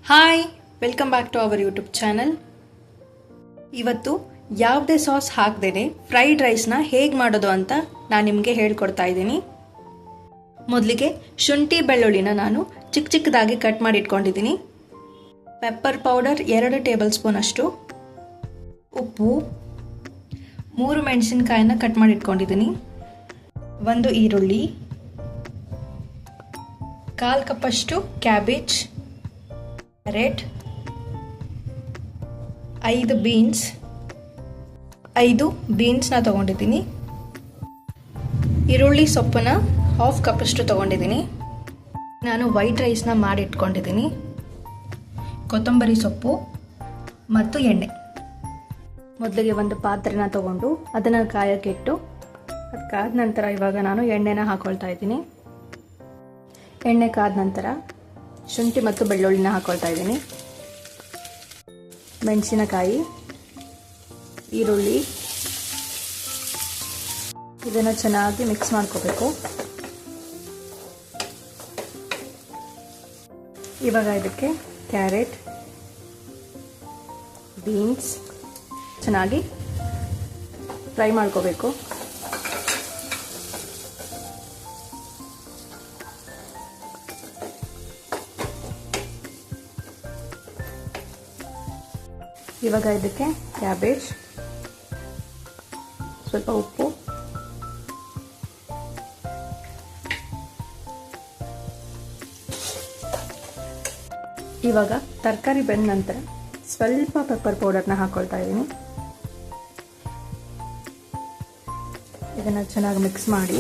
Hi, welcome back to our YouTube channel. ಇವತ್ತು ಯಾವುದೇ sauce ಹಾಕದೇನೆ fried ರೈಸ್ನ ಹೇಗೆ ಮಾಡೋದು ಅಂತ ನಾನು ನಿಮಗೆ ಹೇಳ್ಕೊಡ್ತಾ ಇದ್ದೀನಿ. ಮೊದಲಿಗೆ ಶುಂಠಿ ಬೆಳ್ಳುಳ್ಳಿನ ನಾನು ಚಿಕ್ಕ ಚಿಕ್ಕದಾಗಿ ಕಟ್ ಮಾಡಿ ಇಟ್ಕೊಂಡಿದ್ದೀನಿ. ಪೆಪ್ಪರ್ ಪೌಡರ್ 2 ಟೇಬಲ್ ಸ್ಪೂನ್ ಅಷ್ಟು, ಉಪ್ಪು, 3 ಮೆಣಸಿನಕಾಯಿನ ಕಟ್ ಮಾಡಿ ಇಟ್ಕೊಂಡಿದ್ದೀನಿ, 1 ಈರುಳ್ಳಿ, 1/4 ಕಪ್ಪಷ್ಟು ಕ್ಯಾಬೇಜ್, ಕ್ಯಾರೆಟ್, 5 ಬೀನ್ಸ್ನ ತೊಗೊಂಡಿದ್ದೀನಿ, ಈರುಳ್ಳಿ ಸೊಪ್ಪನ್ನ 1/2 ಕಪ್ಪಷ್ಟು ತೊಗೊಂಡಿದ್ದೀನಿ. ನಾನು ವೈಟ್ ರೈಸ್ನ ಮಾಡಿ ಇಟ್ಕೊಂಡಿದ್ದೀನಿ, ಕೊತ್ತಂಬರಿ ಸೊಪ್ಪು ಮತ್ತು ಎಣ್ಣೆ. ಮೊದಲಿಗೆ ಒಂದು ಪಾತ್ರೆನ ತಗೊಂಡು ಅದನ್ನು ಕಾಯಕ್ಕಿಟ್ಟು ಅದು ಕಾದ ನಂತರ ಇವಾಗ ನಾನು ಎಣ್ಣೆನ ಹಾಕೊಳ್ತಾ ಇದ್ದೀನಿ. ಎಣ್ಣೆ ಕಾದ ನಂತರ ಶುಂಠಿ ಮತ್ತು ಬೆಳ್ಳುಳ್ಳಿನ ಹಾಕೊಳ್ತಾ ಇದ್ದೀನಿ, ಮೆಣಸಿನಕಾಯಿ, ಈರುಳ್ಳಿ, ಇದನ್ನು ಚೆನ್ನಾಗಿ ಮಿಕ್ಸ್ ಮಾಡ್ಕೋಬೇಕು. ಇವಾಗ ಇದಕ್ಕೆ ಕ್ಯಾರೆಟ್, ಬೀನ್ಸ್ ಚೆನ್ನಾಗಿ ಫ್ರೈ ಮಾಡ್ಕೋಬೇಕು. ಇವಾಗ ಇದಕ್ಕೆ ಕ್ಯಾಬೇಜ್, ಸ್ವಲ್ಪ ಉಪ್ಪು, ಇವಾಗ ತರಕಾರಿ ಬೆಂದ ನಂತರ ಸ್ವಲ್ಪ ಪೆಪ್ಪರ್ ಪೌಡರ್ನ ಹಾಕೊಳ್ತಾ ಇದ್ದೀನಿ. ಇದನ್ನು ಚೆನ್ನಾಗಿ ಮಿಕ್ಸ್ ಮಾಡಿ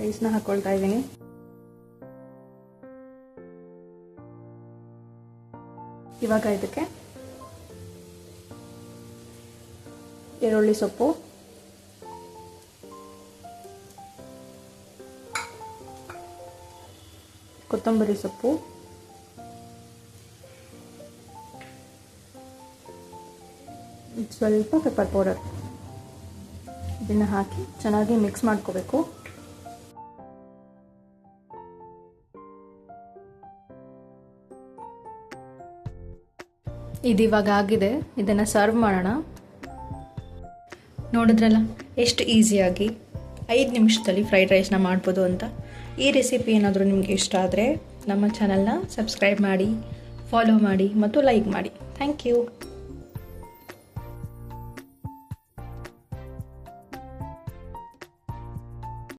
ರೈಸ್ನ ಹಾಕೊಳ್ತಾ ಇದ್ದೀನಿ. ಇವಾಗ ಇದಕ್ಕೆ ಈರುಳ್ಳಿ ಸೊಪ್ಪು, ಕೊತ್ತಂಬರಿ ಸೊಪ್ಪು, ಸ್ವಲ್ಪ ಪೆಪ್ಪರ್ ಪೌಡರ್ ಇದನ್ನು ಹಾಕಿ ಚೆನ್ನಾಗಿ ಮಿಕ್ಸ್ ಮಾಡ್ಕೋಬೇಕು. ಇದಿವಾಗ ಆಗಿದೆ, ಇದನ್ನು ಸರ್ವ್ ಮಾಡೋಣ. ನೋಡಿದ್ರಲ್ಲ ಎಷ್ಟು ಈಸಿಯಾಗಿ 5 ನಿಮಿಷದಲ್ಲಿ ಫ್ರೈಡ್ ರೈಸ್ನ ಮಾಡ್ಬೋದು ಅಂತ. ಈ ರೆಸಿಪಿ ಏನಾದರೂ ನಿಮಗೆ ಇಷ್ಟ ಆದರೆ ನಮ್ಮ ಚಾನಲ್ನ ಸಬ್ಸ್ಕ್ರೈಬ್ ಮಾಡಿ, ಫಾಲೋ ಮಾಡಿ ಮತ್ತು ಲೈಕ್ ಮಾಡಿ. Thank you.